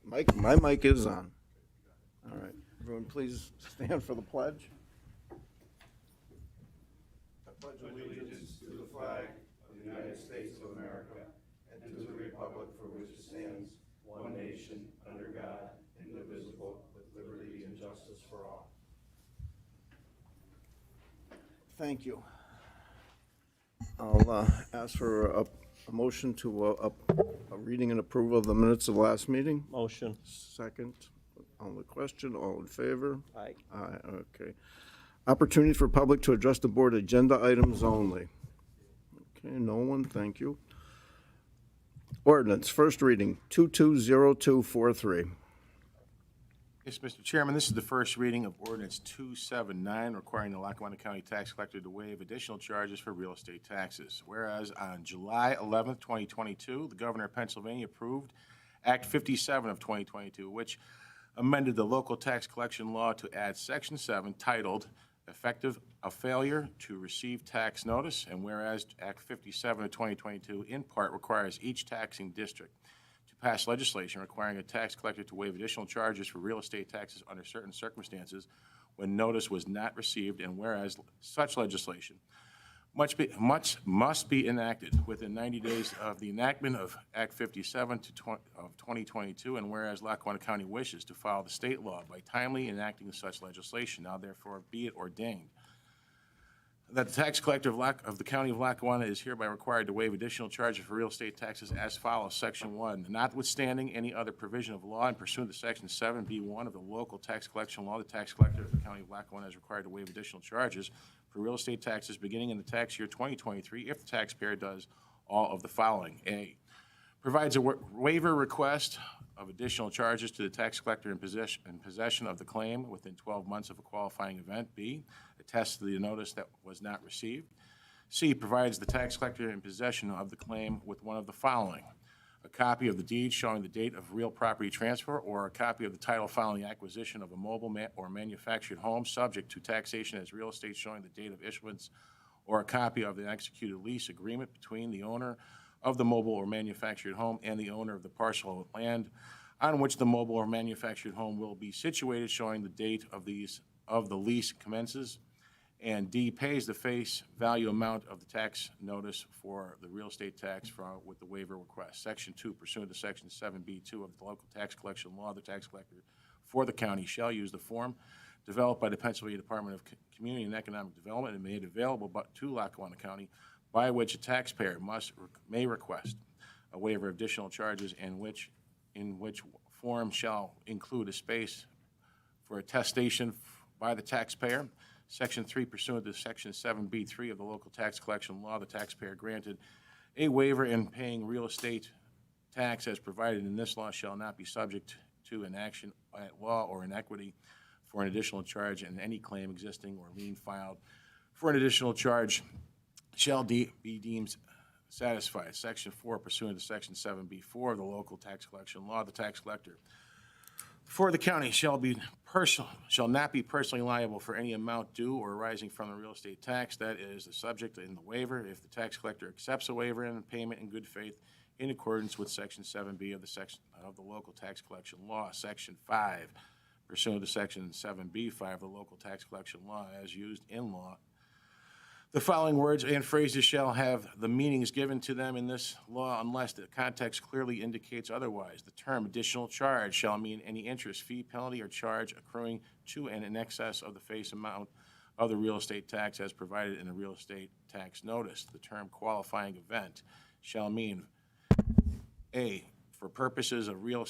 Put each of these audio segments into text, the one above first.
My mic is on. All right. Everyone, please stand for the pledge. I pledge allegiance to the flag of the United States of America and to the republic for which it stands, one nation, under God, indivisible, with liberty and justice for all. Thank you. I'll ask for a motion to a reading and approval of the minutes of the last meeting. Motion. Second. On the question, all in favor? Aye. Aye, okay. Opportunity for public to address the board agenda items only. Okay, no one, thank you. Ordinance, first reading, 220243. Yes, Mr. Chairman, this is the first reading of ordinance 279, requiring the Lackawanna County Tax Collector to waive additional charges for real estate taxes. Whereas on July 11th, 2022, the Governor of Pennsylvania approved Act 57 of 2022, which amended the local tax collection law to add Section 7 titled Effective a Failure to Receive Tax Notice, and whereas Act 57 of 2022 in part requires each taxing district to pass legislation requiring a tax collector to waive additional charges for real estate taxes under certain circumstances when notice was not received, and whereas such legislation must be enacted within 90 days of the enactment of Act 57 of 2022, and whereas Lackawanna County wishes to follow the state law by timely enacting such legislation, now therefore be it ordained that the tax collector of the County of Lackawanna is hereby required to waive additional charges for real estate taxes as follows. Section 1, notwithstanding any other provision of law and pursuant to Section 7B1 of the local tax collection law, the tax collector of the County of Lackawanna is required to waive additional charges for real estate taxes beginning in the tax year 2023 if the taxpayer does all of the following. A, provides a waiver request of additional charges to the tax collector in possession of the claim within 12 months of a qualifying event. B, attests to the notice that was not received. C, provides the tax collector in possession of the claim with one of the following: a copy of the deed showing the date of real property transfer, or a copy of the title following the acquisition of a mobile or manufactured home subject to taxation as real estate showing the date of issuance, or a copy of the executed lease agreement between the owner of the mobile or manufactured home and the owner of the parcel of land on which the mobile or manufactured home will be situated, showing the date of the lease commences. And D, pays the face value amount of the tax notice for the real estate tax with the waiver request. Section 2, pursuant to Section 7B2 of the local tax collection law, the tax collector for the county shall use the form developed by the Pennsylvania Department of Community and Economic Development and made available to Lackawanna County, by which a taxpayer may request a waiver of additional charges, in which form shall include a space for attestation by the taxpayer. Section 3, pursuant to Section 7B3 of the local tax collection law, the taxpayer granted a waiver in paying real estate tax as provided in this law shall not be subject to an action at law or in equity for an additional charge, and any claim existing or lien filed for an additional charge shall be deemed satisfied. Section 4, pursuant to Section 7B4 of the local tax collection law, the tax collector for the county shall not be personally liable for any amount due or arising from the real estate tax that is the subject in the waiver if the tax collector accepts a waiver and payment in good faith in accordance with Section 7B of the local tax collection law. Section 5, pursuant to Section 7B5 of the local tax collection law as used in law, the following words and phrases shall have the meanings given to them in this law unless the context clearly indicates otherwise. The term additional charge shall mean any interest, fee, penalty, or charge accruing to and in excess of the face amount of the real estate tax as provided in the real estate tax notice. The term qualifying event shall mean A, for purposes of real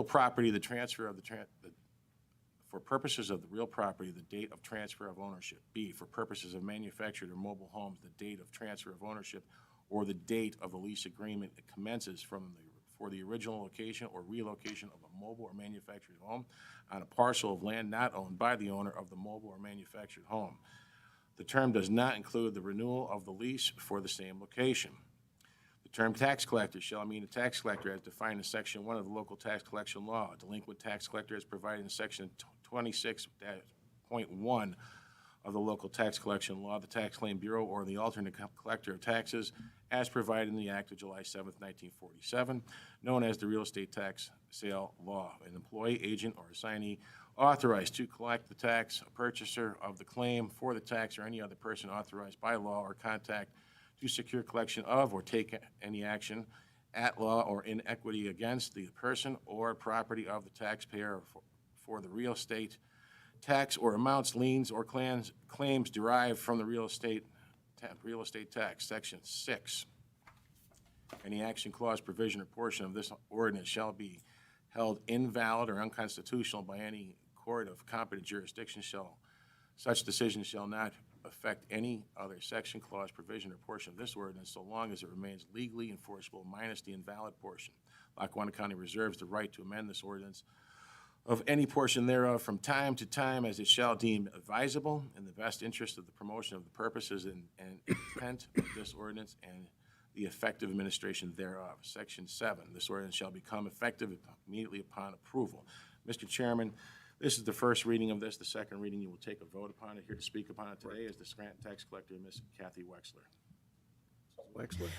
property, the transfer of for purposes of the real property, the date of transfer of ownership. B, for purposes of manufactured or mobile homes, the date of transfer of ownership or the date of the lease agreement that commences for the original location or relocation of a mobile or manufactured home on a parcel of land not owned by the owner of the mobile or manufactured home. The term does not include the renewal of the lease for the same location. The term tax collector shall mean a tax collector as defined in Section 1 of the local tax collection law. A delinquent tax collector as provided in Section 26.1 of the local tax collection law, the Tax Claim Bureau, or the alternate collector of taxes as provided in the Act of July 7th, 1947, known as the Real Estate Tax Sale Law. An employee, agent, or assignee authorized to collect the tax, a purchaser of the claim for the tax, or any other person authorized by law or contact to secure collection of or take any action at law or in equity against the person or property of the taxpayer for the real estate tax or amounts, liens, or claims derived from the real estate tax. Section 6. Any action, clause, provision, or portion of this ordinance shall be held invalid or unconstitutional by any court of competent jurisdiction. Such decision shall not affect any other section, clause, provision, or portion of this ordinance so long as it remains legally enforceable minus the invalid portion. Lackawanna County reserves the right to amend this ordinance of any portion thereof from time to time as it shall deem advisable in the best interest of the promotion of the purposes and intent of this ordinance and the effective administration thereof. Section 7, this ordinance shall become effective immediately upon approval. Mr. Chairman, this is the first reading of this. The second reading, you will take a vote upon it. Here to speak upon it today is the Scranton Tax Collector, Ms. Kathy Wexler. Wexler.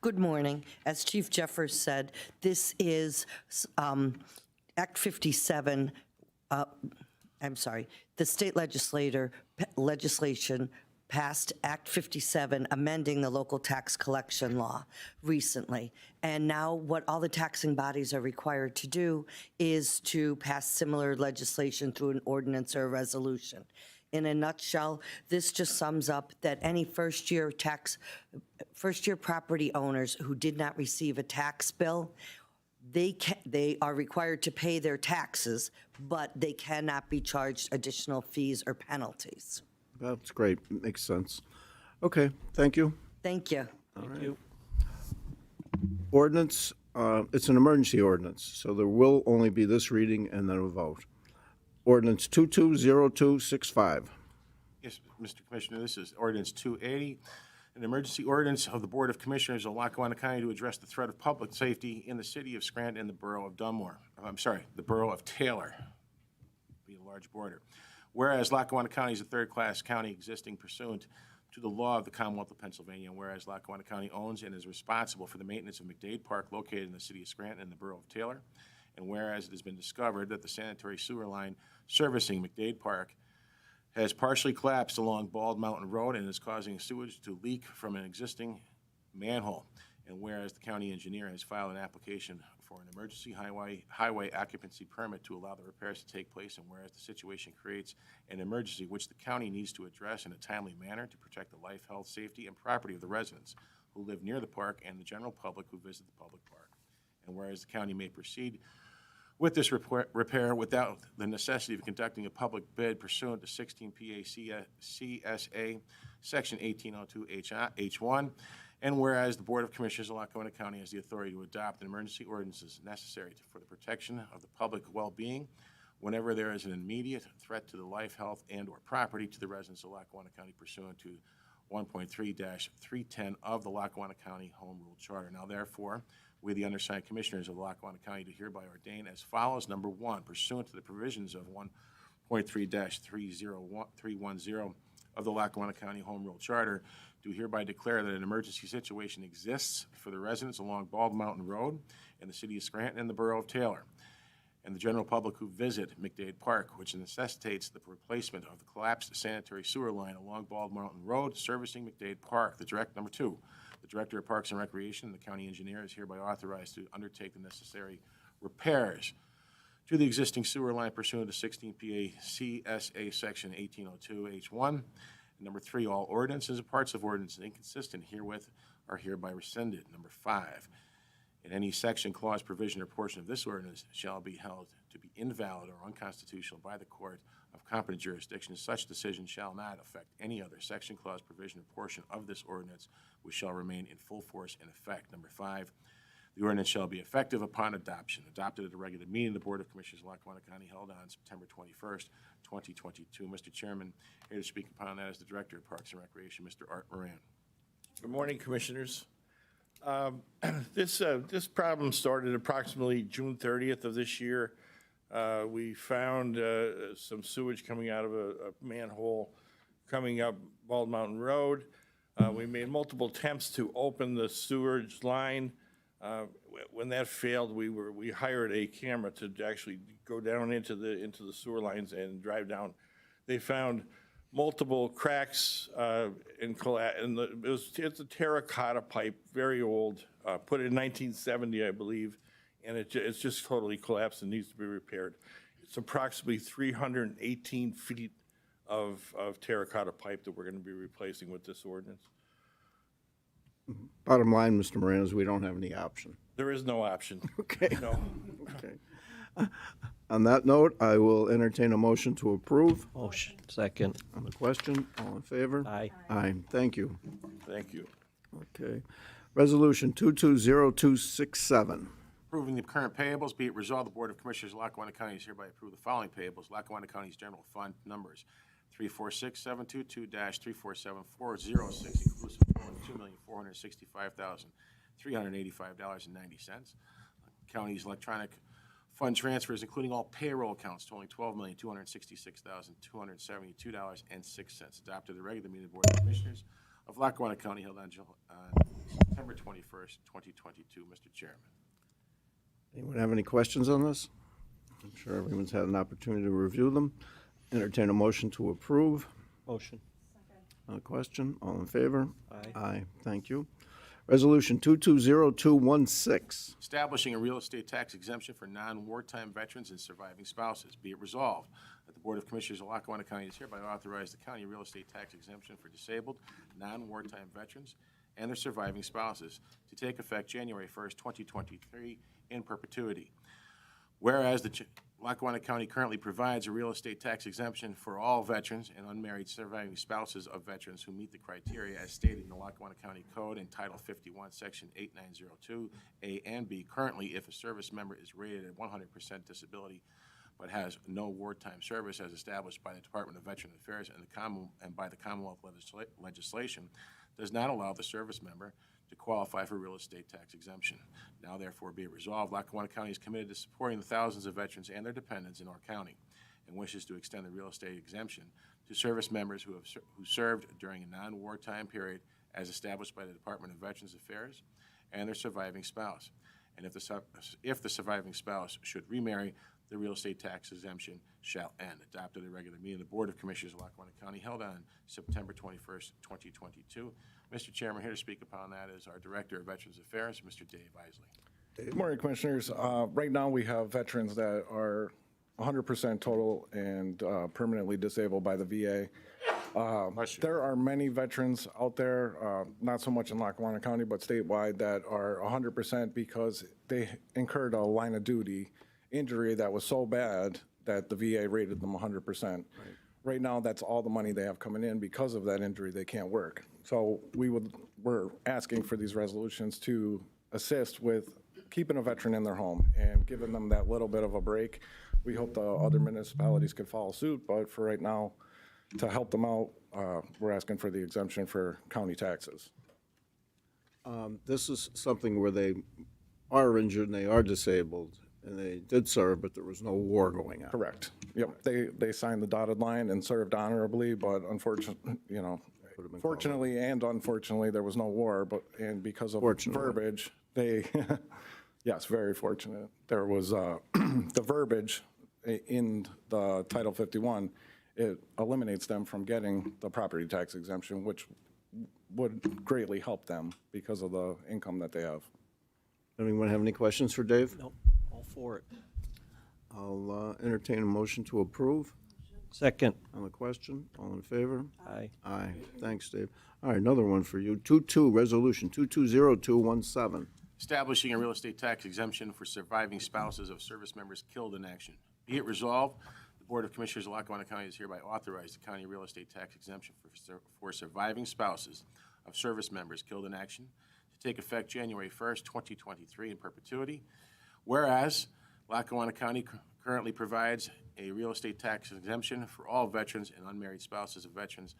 Good morning. As Chief Jeffers said, this is Act 57, the state legislation passed Act 57, amending the local tax collection law recently. And now what all the taxing bodies are required to do is to pass similar legislation through an ordinance or a resolution. In a nutshell, this just sums up that any first-year property owners who did not receive a tax bill, they are required to pay their taxes, but they cannot be charged additional fees or penalties. That's great. Makes sense. Okay, thank you. Thank you. Thank you. Ordinance, it's an emergency ordinance, so there will only be this reading and then a vote. Ordinance 220265. Yes, Mr. Commissioner, this is ordinance 280, an emergency ordinance of the Board of Commissioners of Lackawanna County to address the threat of public safety in the city of Scranton and the borough of the borough of Taylor. Be a large border. Whereas Lackawanna County is a third-class county existing pursuant to the law of the Commonwealth of Pennsylvania, and whereas Lackawanna County owns and is responsible for the maintenance of McDade Park located in the city of Scranton and the borough of Taylor, and whereas it has been discovered that the sanitary sewer line servicing McDade Park has partially collapsed along Bald Mountain Road and is causing sewage to leak from an existing manhole, and whereas the county engineer has filed an application for an emergency highway occupancy permit to allow the repairs to take place, and whereas the situation creates an emergency which the county needs to address in a timely manner to protect the life, health, safety, and property of the residents who live near the park and the general public who visit the public park, and whereas the county may proceed with this repair without the necessity of conducting a public bid pursuant to 16 PA CSA Section 1802 H1, and whereas the Board of Commissioners of Lackawanna County has the authority to adopt an emergency ordinances necessary for the protection of the public well-being whenever there is an immediate threat to the life, health, and/or property to the residents of Lackawanna County pursuant to 1.3-310 of the Lackawanna County Home Rule Charter. Now, therefore, we, the undersigned commissioners of Lackawanna County, do hereby ordain as follows. Number 1, pursuant to the provisions of 1.3-310 of the Lackawanna County Home Rule Charter, do hereby declare that an emergency situation exists for the residents along Bald Mountain Road in the city of Scranton and the borough of Taylor, and the general public who visit McDade Park, which necessitates the replacement of the collapsed sanitary sewer line along Bald Mountain Road servicing McDade Park. Number 2, the Director of Parks and Recreation, the county engineer, is hereby authorized to undertake the necessary repairs to the existing sewer line pursuant to 16 PA CSA Section 1802 H1. Number 3, all ordinances and parts of ordinances inconsistent herewith are hereby rescinded. Number 5, in any section, clause, provision, or portion of this ordinance shall be held to be invalid or unconstitutional by the court of competent jurisdiction. Such decision shall not affect any other section, clause, provision, or portion of this ordinance, which shall remain in full force and effect. Number 5, the ordinance shall be effective upon adoption. Adopted at a regular meeting of the Board of Commissioners of Lackawanna County held on September 21st, 2022. Mr. Chairman, here to speak upon that is the Director of Parks and Recreation, Mr. Art Moran. Good morning, Commissioners. This problem started approximately June 30th of this year. We found some sewage coming out of a manhole coming up Bald Mountain Road. We made multiple attempts to open the sewage line. When that failed, we hired a camera to actually go down into the sewer lines and drive down. They found multiple cracks it's a terracotta pipe, very old, put in 1970, I believe, and it's just totally collapsed and needs to be repaired. It's approximately 318 feet of terracotta pipe that we're going to be replacing with this ordinance. Bottom line, Mr. Moreno, is we don't have any option. There is no option. Okay. No. Okay. On that note, I will entertain a motion to approve. Motion. Second. On the question, all in favor? Aye. Aye, thank you. Thank you. Okay. Resolution 220267. Approving the current payables, be it resolved, the Board of Commissioners of Lackawanna County is hereby approve the following payables. Lackawanna County's General Fund numbers 346-722-347-406, inclusive total $2,465,385.90. County's electronic fund transfers, including all payroll accounts, totaling $12,266,272.06. Adopted the regular meeting of the Board of Commissioners of Lackawanna County held on September 21st, 2022. Mr. Chairman. Anyone have any questions on this? I'm sure everyone's had an opportunity to review them. Entertain a motion to approve. Motion. On the question, all in favor? Aye. Aye, thank you. Resolution 220216. Establishing a real estate tax exemption for non-wartime veterans and surviving spouses. Be it resolved that the Board of Commissioners of Lackawanna County is hereby authorize the county real estate tax exemption for disabled, non-wartime veterans and their surviving spouses to take effect January 1st, 2023 in perpetuity. Whereas the Lackawanna County currently provides a real estate tax exemption for all veterans and unmarried surviving spouses of veterans who meet the criteria as stated in the Lackawanna County Code in Title 51, Section 8902, A and B. Currently, if a service member is rated at 100% disability but has no wartime service as established by the Department of Veteran Affairs and by the Commonwealth legislation, does not allow the service member to qualify for real estate tax exemption. Now therefore be it resolved, Lackawanna County is committed to supporting the thousands of veterans and their dependents in our county and wishes to extend the real estate exemption to service members who served during a non-wartime period as established by the Department of Veterans Affairs and their surviving spouse. And if the surviving spouse should remarry, the real estate tax exemption shall end. Adopted at a regular meeting of the Board of Commissioners of Lackawanna County held on September 21st, 2022. Mr. Chairman, here to speak upon that is our Director of Veterans Affairs, Mr. Dave Isley. Good morning, Commissioners. Right now, we have veterans that are 100% total and permanently disabled by the VA. There are many veterans out there, not so much in Lackawanna County, but statewide, that are 100% because they incurred a line of duty injury that was so bad that the VA rated them 100%. Right now, that's all the money they have coming in. Because of that injury, they can't work. So we're asking for these resolutions to assist with keeping a veteran in their home and giving them that little bit of a break. We hope the other municipalities could follow suit, but for right now, to help them out, we're asking for the exemption for county taxes. This is something where they are injured and they are disabled, and they did serve, but there was no war going on. Correct. Yep, they signed the dotted line and served honorably, but unfortunately, fortunately and unfortunately, there was no war, and because of verbiage, yes, very fortunate. There was the verbiage in the Title 51, it eliminates them from getting the property tax exemption, which would greatly help them because of the income that they have. Anyone have any questions for Dave? Nope. All for it. I'll entertain a motion to approve. Second. On the question, all in favor? Aye. Aye. Thanks, Dave. All right, another one for you. Resolution 220217. Establishing a real estate tax exemption for surviving spouses of service members killed in action. Be it resolved, the Board of Commissioners of Lackawanna County is hereby authorized the county real estate tax exemption for surviving spouses of service members killed in action to take effect January 1st, 2023 in perpetuity. Whereas Lackawanna County currently provides a real estate tax exemption for all veterans and unmarried spouses of veterans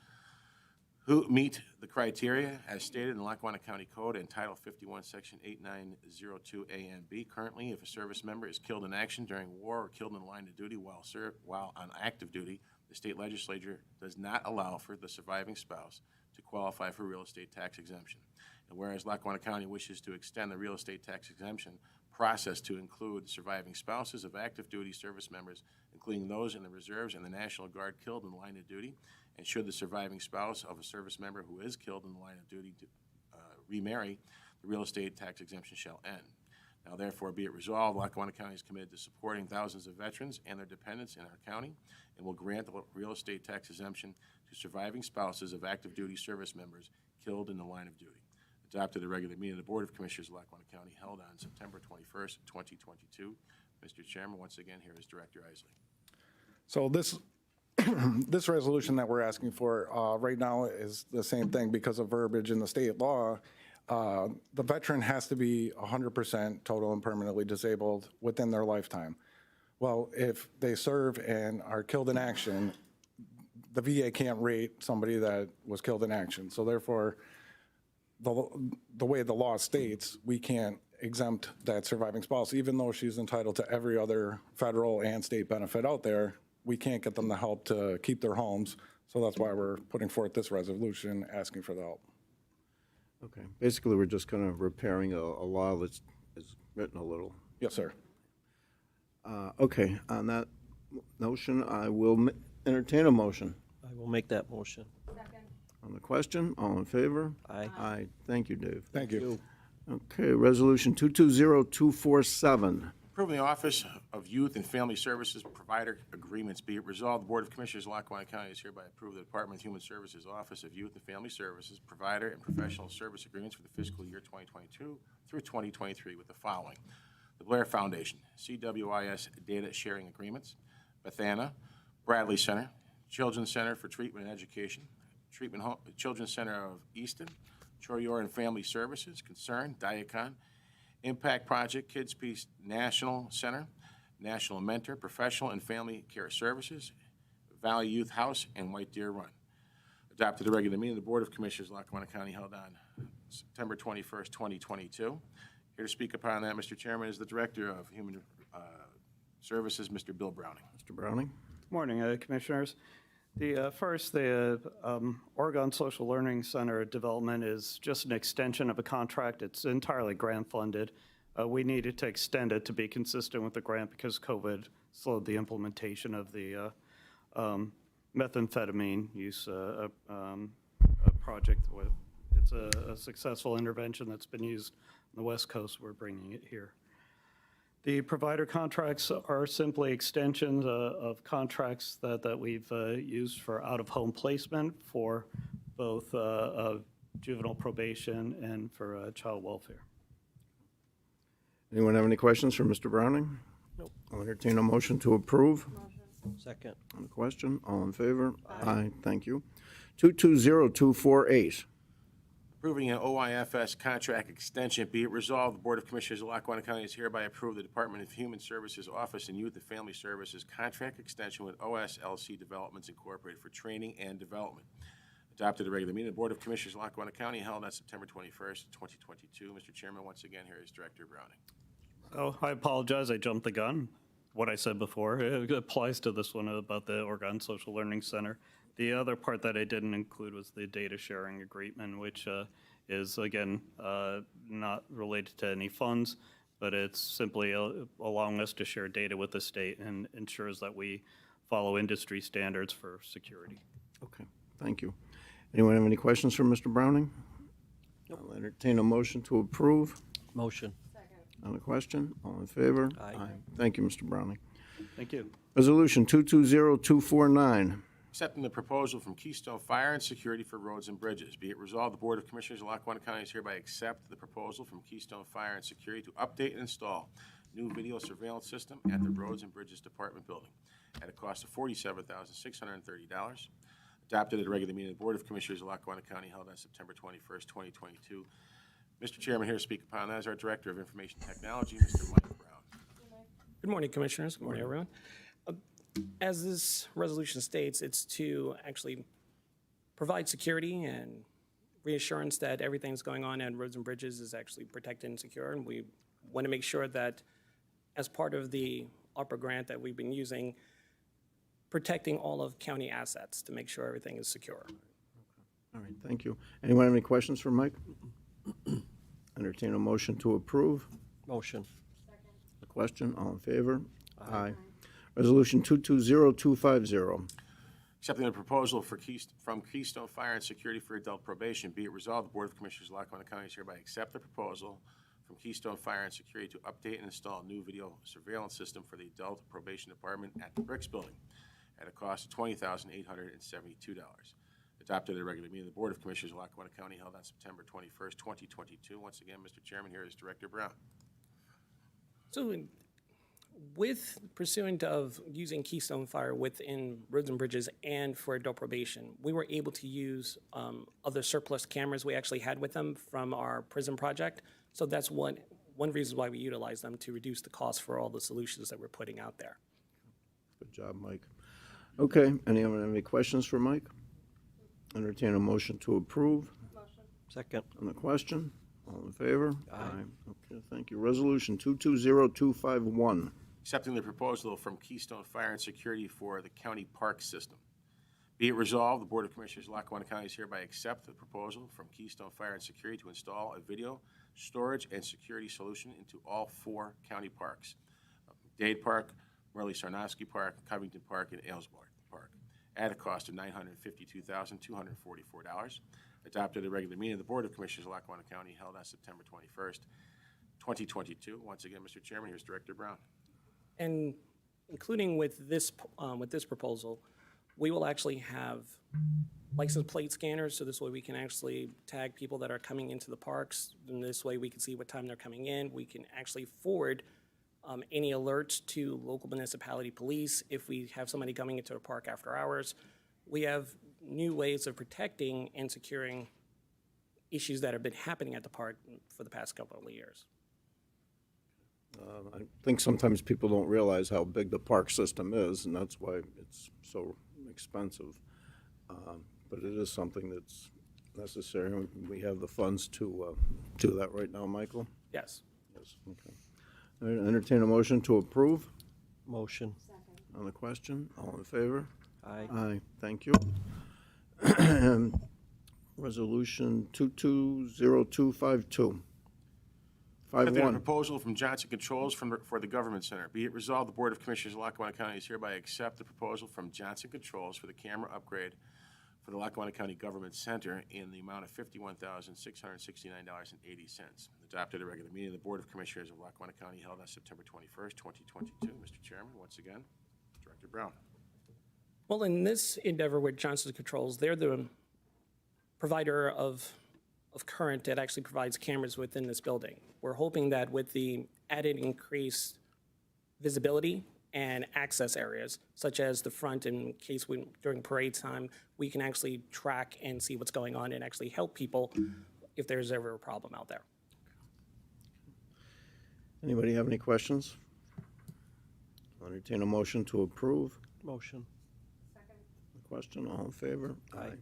who meet the criteria as stated in the Lackawanna County Code and Title 51, Section 8902 A and B. Currently, if a service member is killed in action during war or killed in the line of duty while on active duty, the state legislature does not allow for the surviving spouse to qualify for real estate tax exemption. And whereas Lackawanna County wishes to extend the real estate tax exemption process to include surviving spouses of active duty service members, including those in the reserves and the National Guard killed in the line of duty, and should the surviving spouse of a service member who is killed in the line of duty to remarry, the real estate tax exemption shall end. Now therefore be it resolved, Lackawanna County is committed to supporting thousands of veterans and their dependents in our county, and will grant the real estate tax exemption to surviving spouses of active duty service members killed in the line of duty. Adopted at a regular meeting of the Board of Commissioners of Lackawanna County held on September 21st, 2022. Mr. Chairman, once again, here is Director Isley. So this, this resolution that we're asking for right now is the same thing because of verbiage in the state law. The veteran has to be 100% total and permanently disabled within their lifetime. Well, if they serve and are killed in action, the VA can't rate somebody that was killed in action. So therefore, the way the law states, we can't exempt that surviving spouse, even though she's entitled to every other federal and state benefit out there. We can't get them the help to keep their homes. So that's why we're putting forth this resolution, asking for the help. Okay, basically, we're just kind of repairing a law that's is written a little. Yes, sir. Okay, on that notion, I will entertain a motion. I will make that motion. On the question, all in favor? Aye. Aye, thank you, Dave. Thank you. Okay, Resolution 220247. Approving the Office of Youth and Family Services Provider Agreements. Be it resolved, the Board of Commissioners of Lackawanna County is hereby approve the Department of Human Services Office of Youth and Family Services Provider and Professional Service Agreements for the fiscal year 2022 through 2023 with the following: the Blair Foundation, CWIS Data Sharing Agreements, Bethana, Bradley Center, Children's Center for Treatment and Education, Children's Center of Easton, Choyor and Family Services, Concern, Diacon, Impact Project, Kids Peace National Center, National Mentor, Professional and Family Care Services, Valley Youth House, and White Deer Run. Adopted a regular meeting of the Board of Commissioners of Lackawanna County held on September 21st, 2022. Here to speak upon that, Mr. Chairman, is the Director of Human Services, Mr. Bill Browning. Mr. Browning? Morning, Commissioners. The Oregon Social Learning Center development is just an extension of a contract. It's entirely grant funded. We needed to extend it to be consistent with the grant because COVID slowed the implementation of the methamphetamine use project. It's a successful intervention that's been used on the West Coast. We're bringing it here. The provider contracts are simply extensions of contracts that we've used for out-of-home placement for both juvenile probation and for child welfare. Anyone have any questions for Mr. Browning? Nope. I'll entertain a motion to approve. Second. On the question, all in favor? Aye, thank you. 220248. Approving an OIFS contract extension. Be it resolved, the Board of Commissioners of Lackawanna County is hereby approve the Department of Human Services Office and Youth and Family Services contract extension with OSLC Developments Incorporated for training and development. Adopted at a regular meeting of the Board of Commissioners of Lackawanna County held on September 21st, 2022. Mr. Chairman, once again, here is Director Browning. Oh, I apologize. I jumped the gun. What I said before, it applies to this one about the Oregon Social Learning Center. The other part that I didn't include was the data sharing agreement, which is, again, not related to any funds, but it's simply allowing us to share data with the state and ensures that we follow industry standards for security. Okay, thank you. Anyone have any questions for Mr. Browning? I'll entertain a motion to approve. Motion. On the question, all in favor? Aye. Thank you, Mr. Browning. Thank you. Resolution 220249. Accepting the proposal from Keystone Fire and Security for roads and bridges. Be it resolved, the Board of Commissioners of Lackawanna County is hereby accept the proposal from Keystone Fire and Security to update and install new video surveillance system at the Roads and Bridges Department building at a cost of $47,630. Adopted at a regular meeting of the Board of Commissioners of Lackawanna County held on September 21st, 2022. Mr. Chairman, here to speak upon that is our Director of Information Technology, Mr. Mike Brown. Good morning, Commissioners. Good morning, everyone. As this resolution states, it's to actually provide security and reassurance that everything that's going on at roads and bridges is actually protected and secure. And we want to make sure that as part of the ARPA grant that we've been using, protecting all of county assets to make sure everything is secure. All right, thank you. Anyone have any questions for Mike? Entertain a motion to approve. Motion. A question, all in favor? Aye. Resolution 220250. Accepting the proposal from Keystone Fire and Security for Adult Probation, be it resolved, the Board of Commissioners of Lackawanna County is hereby accept the proposal from Keystone Fire and Security to update and install a new video surveillance system for the Adult Probation Department at the Bricks Building at a cost of $20,872. Adopted at a regular meeting of the Board of Commissioners of Lackawanna County held on September 21st, 2022. Once again, Mr. Chairman, here is Director Brown. So with pursuant of using Keystone Fire within roads and bridges and for adult probation, we were able to use other surplus cameras we actually had with them from our prison project. So that's one reason why we utilize them, to reduce the cost for all the solutions that we're putting out there. Good job, Mike. Okay, anyone have any questions for Mike? Entertain a motion to approve. Second. On the question, all in favor? Aye. Okay, thank you. Resolution 220251. Accepting the proposal from Keystone Fire and Security for the county park system. Be it resolved, the Board of Commissioners of Lackawanna County is hereby accept the proposal from Keystone Fire and Security to install a video storage and security solution into all 4 county parks: Dade Park, Merle Sarnowski Park, Covington Park, and Aylesbury Park, at a cost of $952,244. Adopted at a regular meeting of the Board of Commissioners of Lackawanna County held on September 21st, 2022. Once again, Mr. Chairman, here's Director Brown. And including with this proposal, we will actually have license plate scanners, so this way we can actually tag people that are coming into the parks, and this way we can see what time they're coming in. We can actually forward any alerts to local municipality police if we have somebody coming into a park after hours. We have new ways of protecting and securing issues that have been happening at the park for the past couple of years. I think sometimes people don't realize how big the park system is, and that's why it's so expensive. But it is something that's necessary, and we have the funds to do that right now, Michael? Yes. Yes, okay. All right, entertain a motion to approve. Motion. On the question, all in favor? Aye. Aye, thank you. Resolution 220252. Accepting a 51. proposal from Johnson Controls for the Government Center. Be it resolved, the Board of Commissioners of Lackawanna County is hereby accept the proposal from Johnson Controls for the camera upgrade for the Lackawanna County Government Center in the amount of $51,669.80. Adopted at a regular meeting of the Board of Commissioners of Lackawanna County held on September 21st, 2022. Mr. Chairman, once again, Director Brown. Well, in this endeavor with Johnson Controls, they're the provider of current that actually provides cameras within this building. We're hoping that with the added increased visibility and access areas, such as the front, in case during parade time, we can actually track and see what's going on and actually help people if there's ever a problem out there. Anybody have any questions? I'll entertain a motion to approve. Motion. The question, all in favor? Aye.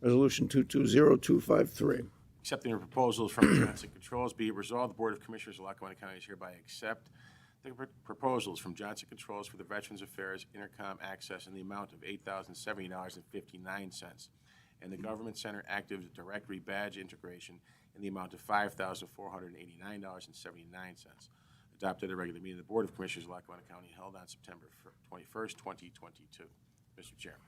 Resolution 220253. Accepting the proposals from Johnson Controls, be it resolved, the Board of Commissioners of Lackawanna County is hereby accept the proposals from Johnson Controls for the Veterans Affairs Intercom Access in the amount of $8,070.59, and the Government Center Active Directory Badge Integration in the amount of $5,489.79. Adopted at a regular meeting of the Board of Commissioners of Lackawanna County held on September 21st, 2022. Mr. Chairman.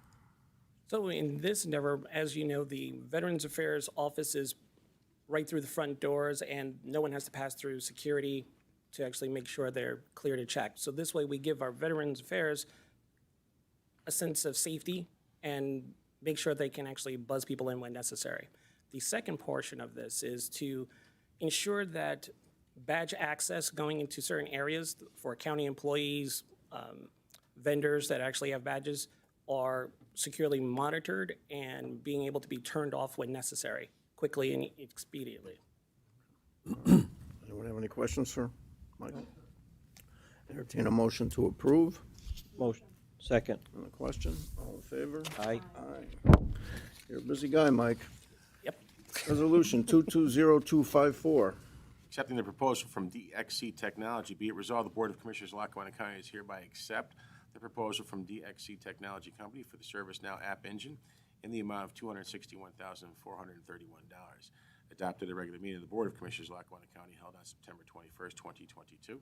So in this endeavor, as you know, the Veterans Affairs office is right through the front doors, and no one has to pass through security to actually make sure they're clear to check. So this way we give our Veterans Affairs a sense of safety and make sure they can actually buzz people in when necessary. The second portion of this is to ensure that badge access going into certain areas for county employees, vendors that actually have badges, are securely monitored and being able to be turned off when necessary, quickly and expediently. Anyone have any questions for Michael? Entertain a motion to approve. Motion. Second. On the question, all in favor? Aye. Aye. You're a busy guy, Mike. Yep. Resolution 220254. Accepting the proposal from DXC Technology, be it resolved, the Board of Commissioners of Lackawanna County is hereby accept the proposal from DXC Technology Company for the ServiceNow app engine in the amount of $261,431. Adopted at a regular meeting of the Board of Commissioners, Lackawanna County, held on September 21st, 2022.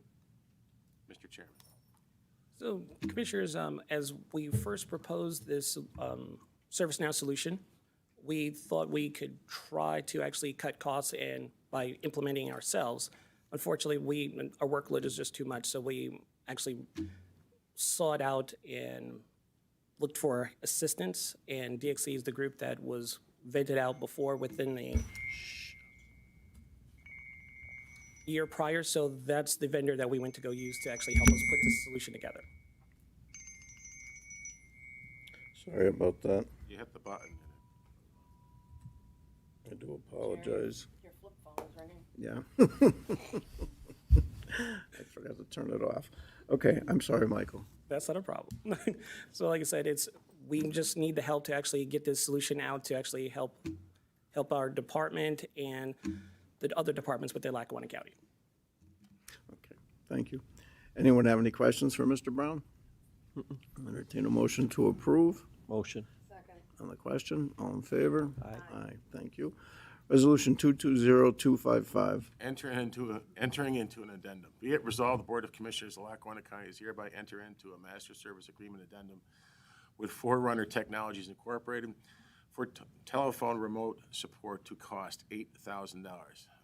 Mr. Chairman. So, Commissioners, as we first proposed this ServiceNow solution, we thought we could try to actually cut costs and by implementing ourselves. Unfortunately, our workload is just too much, so we actually sought out and looked for assistance, and DXC is the group that was vetted out before within the year prior, so that's the vendor that we went to go use to actually help us put this solution together. Sorry about that. You hit the button. I do apologize. Your flip phone is ringing. Yeah. I forgot to turn it off. Okay, I'm sorry, Michael. That's not a problem. So like I said, we just need the help to actually get this solution out to actually help our department and the other departments within Lackawanna County. Okay, thank you. Anyone have any questions for Mr. Brown? Entertain a motion to approve. Motion. On the question, all in favor? Aye. Aye, thank you. Resolution 220255. Entering into an addendum. Be it resolved, the Board of Commissioners of Lackawanna County is hereby enter into a master service agreement addendum with Forerunner Technologies Incorporated for telephone remote support to cost $8,000.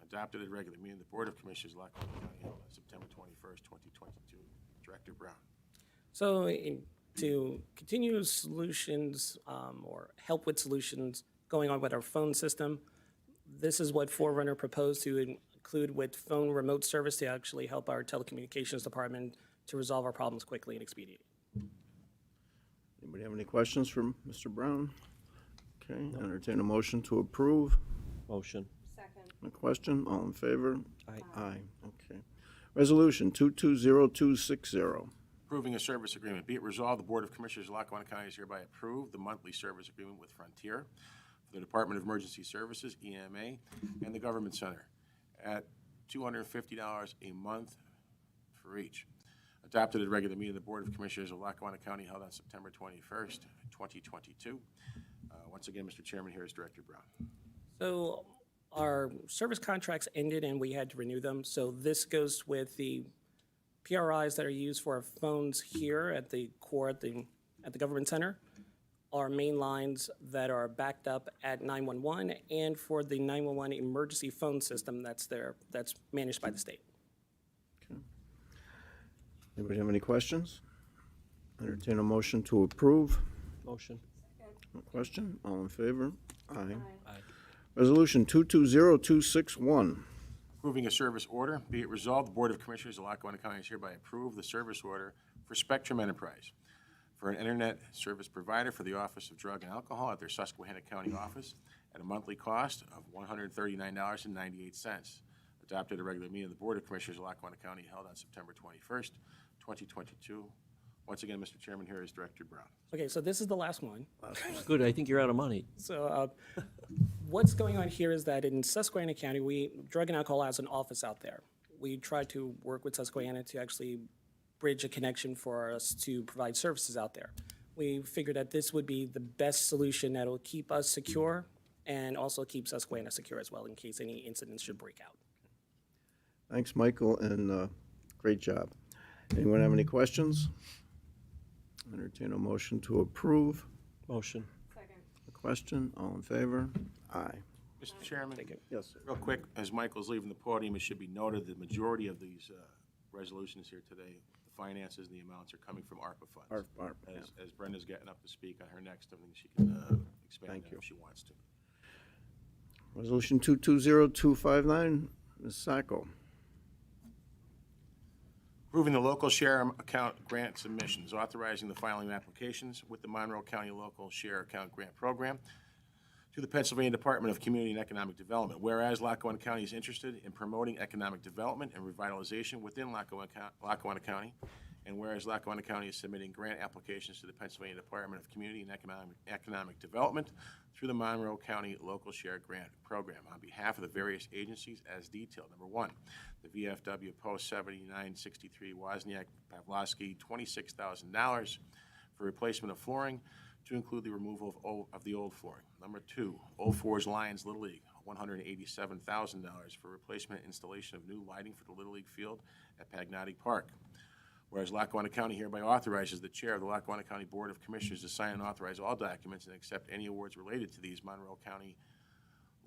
Adopted at regular meeting of the Board of Commissioners of Lackawanna County held on September 21st, 2022. Director Brown. So to continue solutions or help with solutions going on with our phone system, this is what Forerunner proposed to include with phone remote service to actually help our telecommunications department to resolve our problems quickly and expediently. Anybody have any questions for Mr. Brown? Okay, entertain a motion to approve. Motion. A question, all in favor? Aye. Aye, okay. Resolution 220260. Approving a service agreement. Be it resolved, the Board of Commissioners of Lackawanna County is hereby approve the monthly service agreement with Frontier for the Department of Emergency Services, EMA, and the Government Center at $250 a month for each. Adopted at a regular meeting of the Board of Commissioners of Lackawanna County held on September 21st, 2022. Once again, Mr. Chairman, here is Director Brown. So our service contracts ended and we had to renew them. So this goes with the PRIs that are used for our phones here at the core at the Government Center, our main lines that are backed up at 911, and for the 911 emergency phone system that's managed by the state. Anybody have any questions? Entertain a motion to approve. Motion. A question, all in favor? Aye. Aye. Resolution 220261. Approving a service order. Be it resolved, the Board of Commissioners of Lackawanna County is hereby approve the service order for Spectrum Enterprise for an internet service provider for the Office of Drug and Alcohol at their Susquehanna County office at a monthly cost of $139.98. Adopted at a regular meeting of the Board of Commissioners of Lackawanna County held on September 21st, 2022. Once again, Mr. Chairman, here is Director Brown. Okay, so this is the last one. Good, I think you're out of money. So what's going on here is that in Susquehanna County, Drug and Alcohol has an office out there. We tried to work with Susquehanna to actually bridge a connection for us to provide services out there. We figured that this would be the best solution that will keep us secure and also keep Susquehanna secure as well in case any incidents should break out. Thanks, Michael, and great job. Anyone have any questions? Entertain a motion to approve. Motion. A question, all in favor? Aye. Mr. Chairman? Thank you. Yes, sir. Real quick, as Michael's leaving the podium, it should be noted the majority of these resolutions here today, the finances and the amounts are coming from ARPA funds. ARPA, yeah. As Brenda's getting up to speak on her next, I think she can expand Thank on you. if she wants to. Resolution 220259, Ms. Sacco. Approving the local share account grant submissions, authorizing the filing of applications with the Monroe County Local Share Account Grant Program to the Pennsylvania Department of Community and Economic Development. Whereas Lackawanna County is interested in promoting economic development and revitalization within Lackawanna County, And whereas Lackawanna County is submitting grant applications to the Pennsylvania Department of Community and Economic Development through the Monroe County Local Share Grant Program on behalf of the various agencies as detailed. Number one, the VFW Post 7963 Wozniak Pavlovsky, $26,000 for replacement of flooring to include the removal of the old flooring. Number two, 04's Lions Little League, $187,000 for replacement and installation of new lighting for the Little League field at Pagnotti Park. Whereas Lackawanna County hereby authorizes the chair of the Lackawanna County Board of Commissioners to sign and authorize all documents and accept any awards related to these Monroe County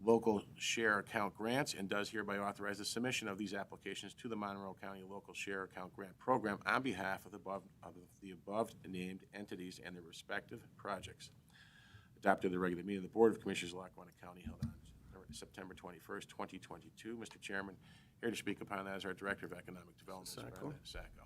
local share account grants, and does hereby authorize the submission of these applications to the Monroe County Local Share Account Grant Program on behalf of the above named entities and their respective projects. Adopted at the regular meeting of the Board of Commissioners of Lackawanna County held on September 21st, 2022. Mr. Chairman, here to speak upon that is our Director of Economic Development, Ms. Brenda Sacco.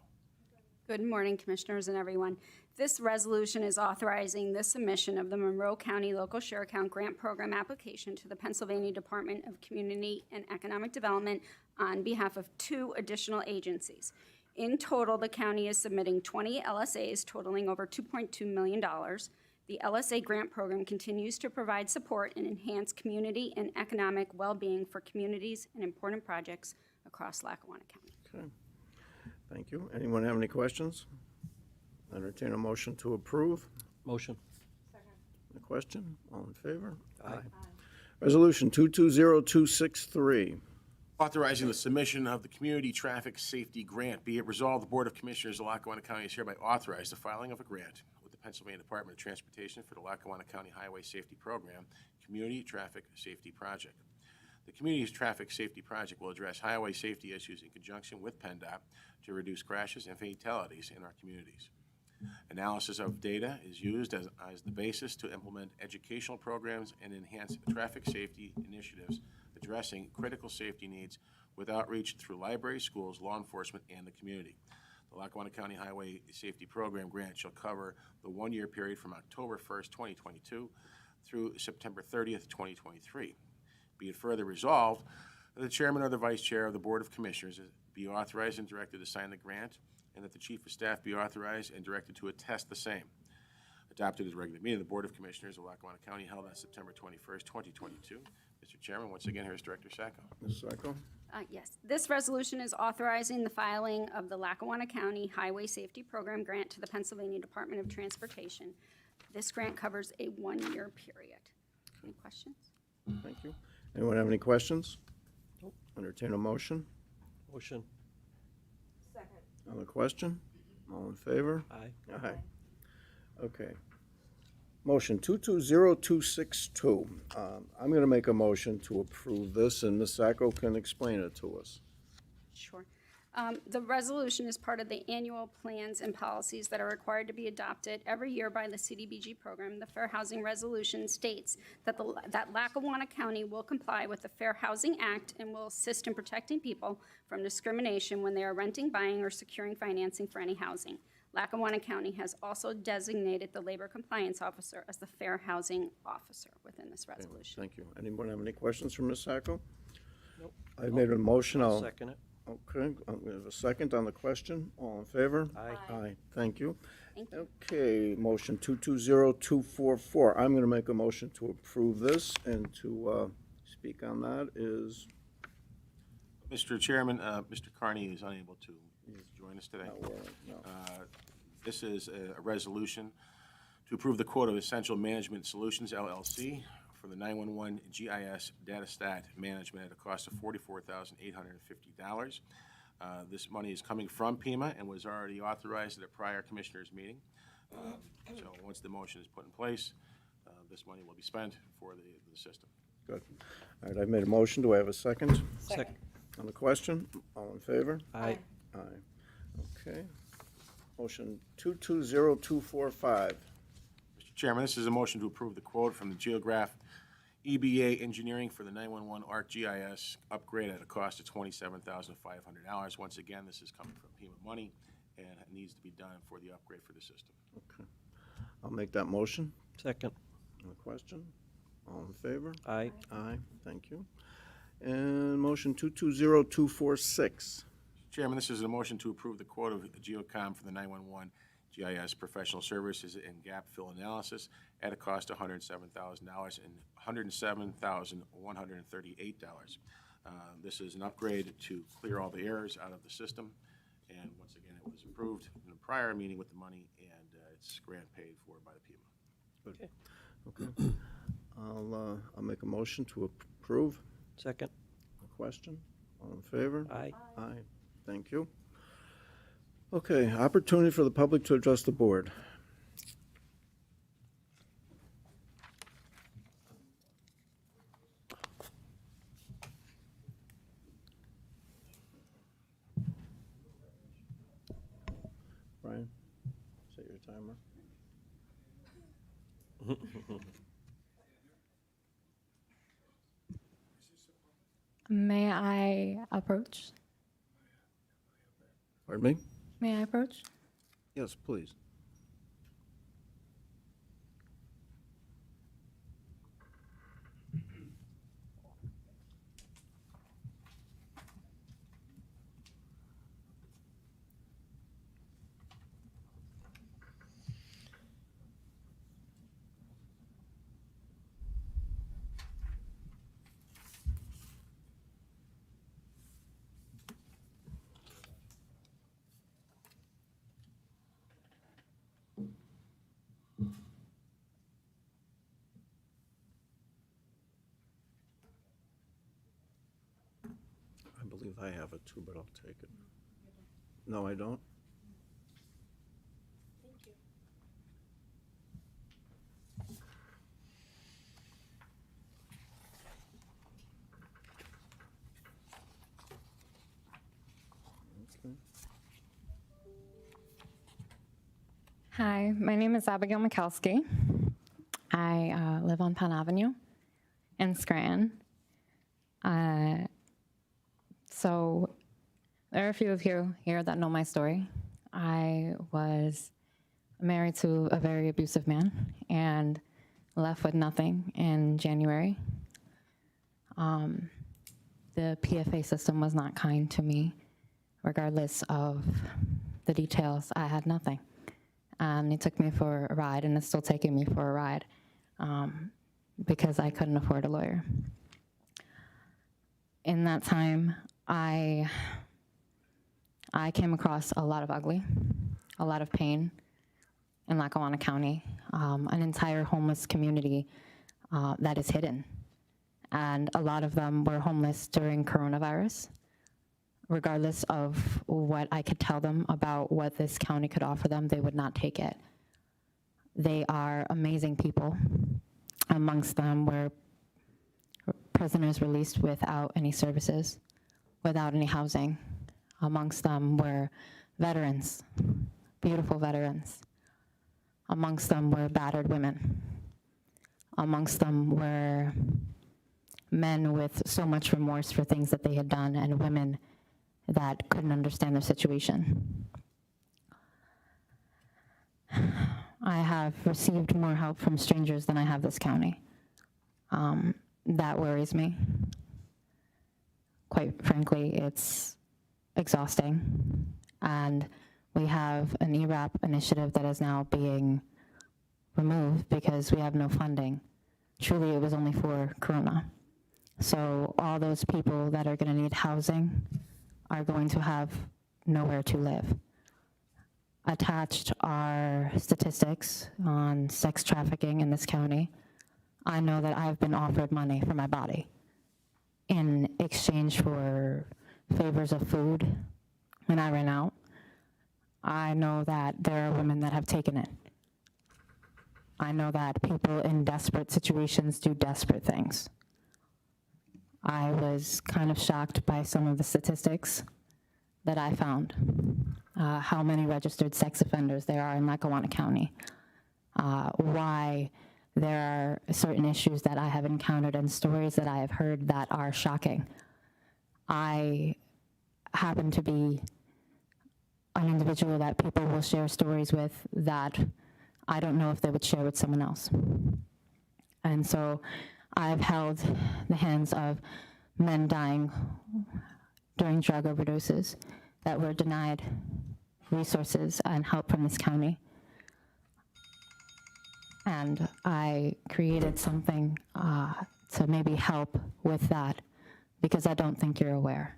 Good morning, Commissioners and everyone. This resolution is authorizing the submission of the Monroe County Local Share Account Grant Program application to the Pennsylvania Department of Community and Economic Development on behalf of 2 additional agencies. In total, the county is submitting 20 LSAs totaling over $2.2 million. The LSA grant program continues to provide support and enhance community and economic well-being for communities and important projects across Lackawanna County. Okay. Thank you. Anyone have any questions? Entertain a motion to approve. Motion. A question? All in favor? Aye. Resolution 220263. Authorizing the submission of the Community Traffic Safety Grant. Be it resolved, the Board of Commissioners of Lackawanna County is hereby authorized the filing of a grant with the Pennsylvania Department of Transportation for the Lackawanna County Highway Safety Program Community Traffic Safety Project. The Community Traffic Safety Project will address highway safety issues in conjunction with PennDOT to reduce crashes and fatalities in our communities. Analysis of data is used as the basis to implement educational programs and enhance traffic safety initiatives addressing critical safety needs with outreach through libraries, schools, law enforcement, and the community. The Lackawanna County Highway Safety Program grant shall cover the one-year period from October 1st, 2022 through September 30th, 2023. Be it further resolved that the chairman or the vice chair of the Board of Commissioners be authorized and directed to sign the grant, and that the chief of staff be authorized and directed to attest the same. Adopted at the regular meeting of the Board of Commissioners of Lackawanna County held on September 21st, 2022. Mr. Chairman, once again, here's Director Sacco. Ms. Sacco? Yes, this resolution is authorizing the filing of the Lackawanna County Highway Safety Program grant to the Pennsylvania Department of Transportation. This grant covers a one-year period. Any questions? Thank you. Anyone have any questions? Nope. Entertain a motion. Motion. On the question? All in favor? Aye. Aye. Okay. Motion 220262. I'm going to make a motion to approve this, and Ms. Sacco can explain it to us. Sure. The resolution is part of the annual plans and policies that are required to be adopted every year by the CDBG program. The Fair Housing Resolution states that that Lackawanna County will comply with the Fair Housing Act and will assist in protecting people from discrimination when they are renting, buying, or securing financing for any housing. Lackawanna County has also designated the Labor Compliance Officer as the Fair Housing Officer within this resolution. Thank you. Anyone have any questions for Ms. Sacco? Nope. I've made a motion. I'll second it. Okay, we have a second on the question. All in favor? Aye. Aye. Thank you. Thank you. Okay, motion 220244. I'm going to make a motion to approve this, and to speak on that is, Mr. Chairman, Mr. Carney is unable to join us today. no. This is a resolution to approve the quote of Essential Management Solutions, LLC, for the 911 GIS data stat management at a cost of $44,850. This money is coming from PEMA and was already authorized at a prior commissioners meeting. So once the motion is put in place, this money will be spent for the system. Good. All right, I've made a motion. Do I have a second? Second. On the question? All in favor? Aye. Aye. Okay. Motion 220245. Mr. Chairman, this is a motion to approve the quote from the Geograph EBA Engineering for the 911 ArcGIS upgrade at a cost of $27,500. Once again, this is coming from PEMA money, and it needs to be done for the upgrade for the system. Okay. I'll make that motion. Second. On the question? All in favor? Aye. Aye. Thank you. And motion 220246. Mr. Chairman, this is a motion to approve the quote of Geocom for the 911 GIS professional services and gap fill analysis at a cost of $107,000 and $107,138. This is an upgrade to clear all the errors out of the system. And once again, it was approved in a prior meeting with the money, and it's grant paid for by the PMO. Okay. I'll make a motion to approve. Second. A question? All in favor? Aye. Aye. Thank you. Okay, opportunity for the public to address the board. Brian, set your timer. May I approach? Pardon me? May I approach? Yes, please. I believe I have it too, but I'll take it. No, I don't? Hi, my name is Abigail Mikowski. I live on Penn Avenue in Scranton. So there are a few of you here that know my story. I was married to a very abusive man and left with nothing in January. The PFA system was not kind to me. Regardless of the details, I had nothing. And he took me for a ride, and is still taking me for a ride because I couldn't afford a lawyer. In that time, I came across a lot of ugly, a lot of pain in Lackawanna County, an entire homeless community that is hidden. And a lot of them were homeless during coronavirus. Regardless of what I could tell them about what this county could offer them, they would not take it. They are amazing people. Amongst them were prisoners released without any services, without any housing. Amongst them were veterans, beautiful veterans. Amongst them were battered women. Amongst them were men with so much remorse for things that they had done, and women that couldn't understand their situation. I have received more help from strangers than I have this county. That worries me. Quite frankly, it's exhausting. And we have an ERAP initiative that is now being removed because we have no funding. Truly, it was only for Corona. So all those people that are gonna need housing are going to have nowhere to live. Attached are statistics on sex trafficking in this county. I know that I've been offered money for my body in exchange for favors of food when I ran out. I know that there are women that have taken it. I know that people in desperate situations do desperate things. I was kind of shocked by some of the statistics that I found, how many registered sex offenders there are in Lackawanna County, why there are certain issues that I have encountered and stories that I have heard that are shocking. I happen to be an individual that people will share stories with that I don't know if they would share with someone else. And so I've held the hands of men dying during drug overdoses, that were denied resources and help from this county. And I created something to maybe help with that, because I don't think you're aware.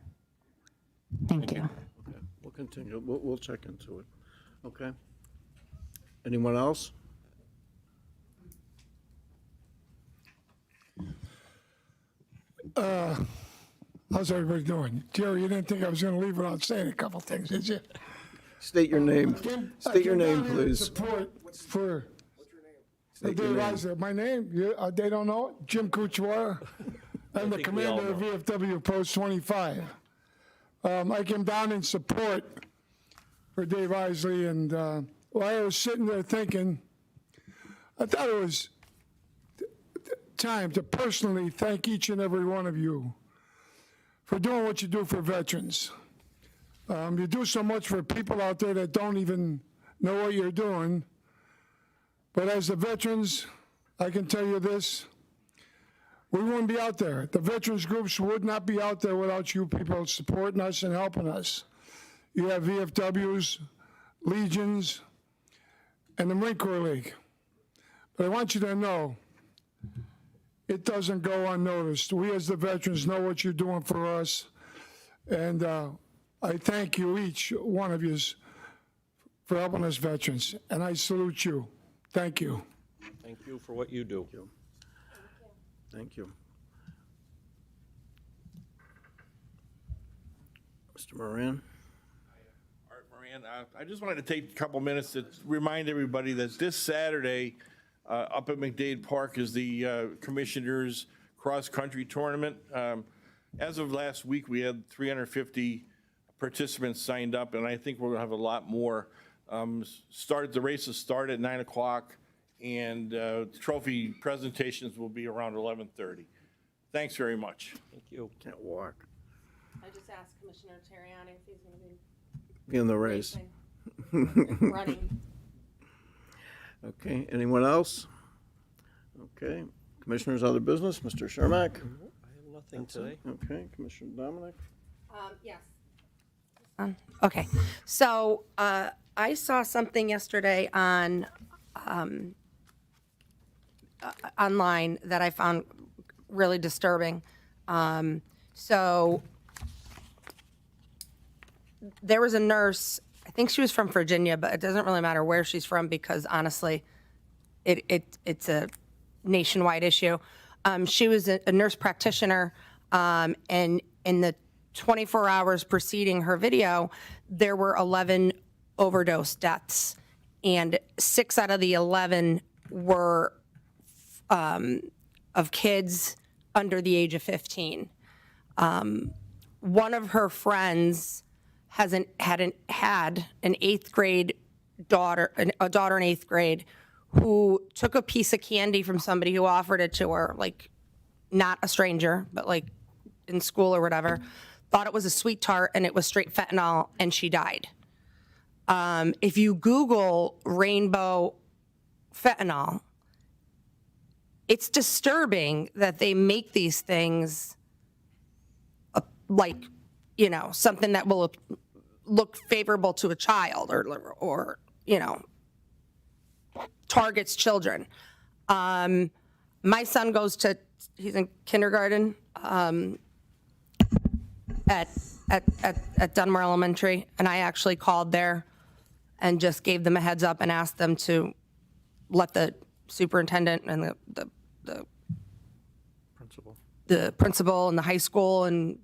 Thank you. Okay, we'll continue. We'll check into it. Okay. Anyone else? How's everybody doing? Jerry, you didn't think I was going to leave without saying a couple things, did you? State your name. State your name, I came down here in please. support for State Dave your name. Reiser. My name, they don't know it? Jim Kuchwara. I'm the think we all commander of VFW Post 25. I came down in support for Dave Isley, and while I was sitting there thinking, I thought it was time to personally thank each and every one of you for doing what you do for veterans. You do so much for people out there that don't even know what you're doing. But as the veterans, I can tell you this, we wouldn't be out there. The veterans groups would not be out there without you people supporting us and helping us. You have VFWs, Legions, and the Marine Corps League. But I want you to know, it doesn't go unnoticed. We as the veterans know what you're doing for us. And I thank you, each one of you, for helping us veterans. And I salute you. Thank you. Thank you for what you do. Thank you. Mr. Moran? Art Moran, I just wanted to take a couple minutes to remind everybody that this Saturday up at McDade Park is the Commissioners Cross-Country Tournament. As of last week, we had 350 participants signed up, and I think we're going to have a lot more. The races start at 9 o'clock, and trophy presentations will be around 11:30. Thanks very much. Thank you. Can't walk. I just asked Commissioner Terriani if he's going to be Be in the race. running. Okay, anyone else? Okay, Commissioners, other business, Mr. Shermack? I have nothing today. Okay, Commissioner Dominic? Yes. Okay, so I saw something yesterday on online that I found really disturbing. So there was a nurse, I think she was from Virginia, but it doesn't really matter where she's from because honestly, it's a nationwide issue. She was a nurse practitioner, and in the 24 hours preceding her video, there were 11 overdose deaths, and 6 out of the 11 were of kids under the age of 15. One of her friends had an 8th grade daughter, a daughter in 8th grade, who took a piece of candy from somebody who offered it to her, like not a stranger, but like in school or whatever, thought it was a sweet tart and it was straight fentanyl, and she died. If you Google rainbow fentanyl, it's disturbing that they make these things like, you know, something that will look favorable to a child or you know, targets children. My son he's in kindergarten at Dunmore Elementary, and I actually called there and just gave them a heads up and asked them to let the superintendent and the principal and the high school and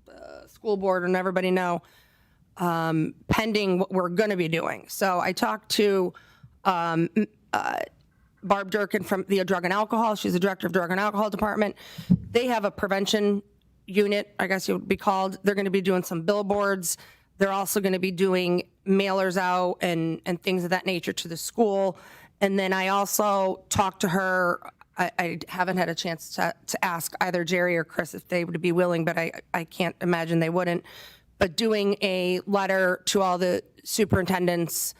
school board and everybody know, pending what we're going to be doing. So I talked to Barb Durkin from the Drug and Alcohol. She's the director of Drug and Alcohol Department. They have a prevention unit, I guess it would be called. They're going to be doing some billboards. They're also going to be doing mailers out and things of that nature to the school. And then I also talked to her. I haven't had a chance to ask either Jerry or Chris if they would be willing, but I can't imagine they wouldn't. But doing a letter to all the superintendents,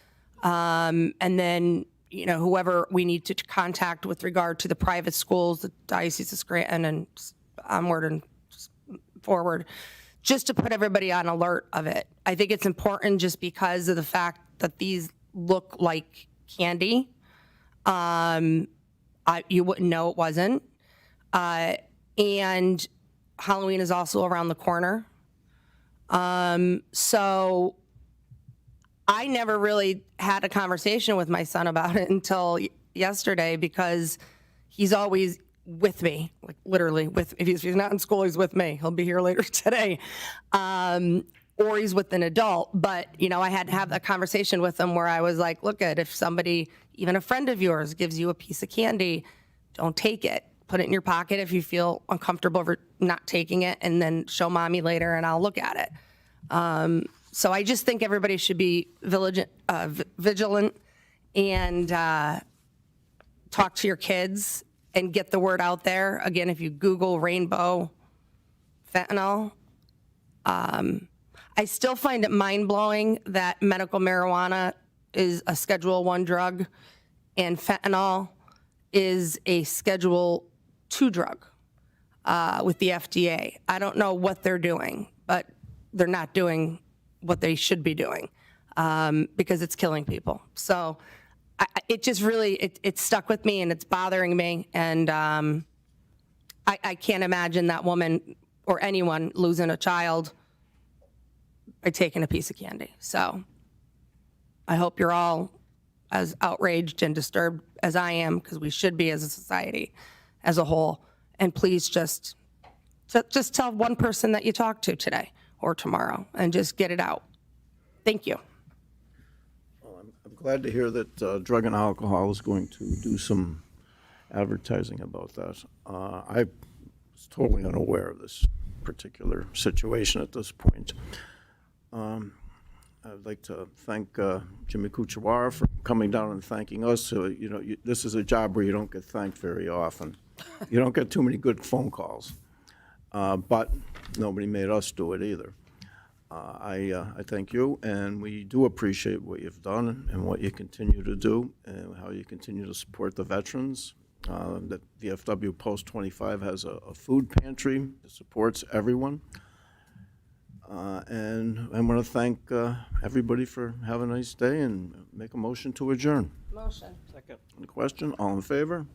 and then, you know, whoever we need to contact with regard to the private schools, the Diocese of Scranton and onward and forward, just to put everybody on alert of it. I think it's important just because of the fact that these look like candy. You wouldn't know it wasn't. And Halloween is also around the corner. So I never really had a conversation with my son about it until yesterday, because he's always with me, like literally if he's not in school, he's with me. He'll be here later today. Or he's with an adult. But, I had to have that conversation with him where I was like, look, if somebody, even a friend of yours, gives you a piece of candy, don't take it. Put it in your pocket if you feel uncomfortable over not taking it, and then show mommy later and I'll look at it. So I just think everybody should be vigilant and talk to your kids and get the word out there. Again, if you Google rainbow fentanyl, I still find it mind-blowing that medical marijuana is a Schedule I drug and fentanyl is a Schedule II drug with the FDA. I don't know what they're doing, but they're not doing what they should be doing because it's killing people. So it just really, it stuck with me and it's bothering me. And I can't imagine that woman or anyone losing a child by taking a piece of candy. So I hope you're all as outraged and disturbed as I am, because we should be as a society as a whole. And please just tell one person that you talk to today or tomorrow and just get it out. Thank you. I'm glad to hear that Drug and Alcohol is going to do some advertising about that. I was totally unaware of this particular situation at this point. I'd like to thank Jimmy Kuchawara for coming down and thanking us. This is a job where you don't get thanked very often. You don't get too many good phone calls, but nobody made us do it either. I thank you, and we do appreciate what you've done and what you continue to do and how you continue to support the veterans. That VFW Post 25 has a food pantry that supports everyone. And I want to thank everybody for having a nice day and make a motion to adjourn. Motion. Second. Any question? All in favor?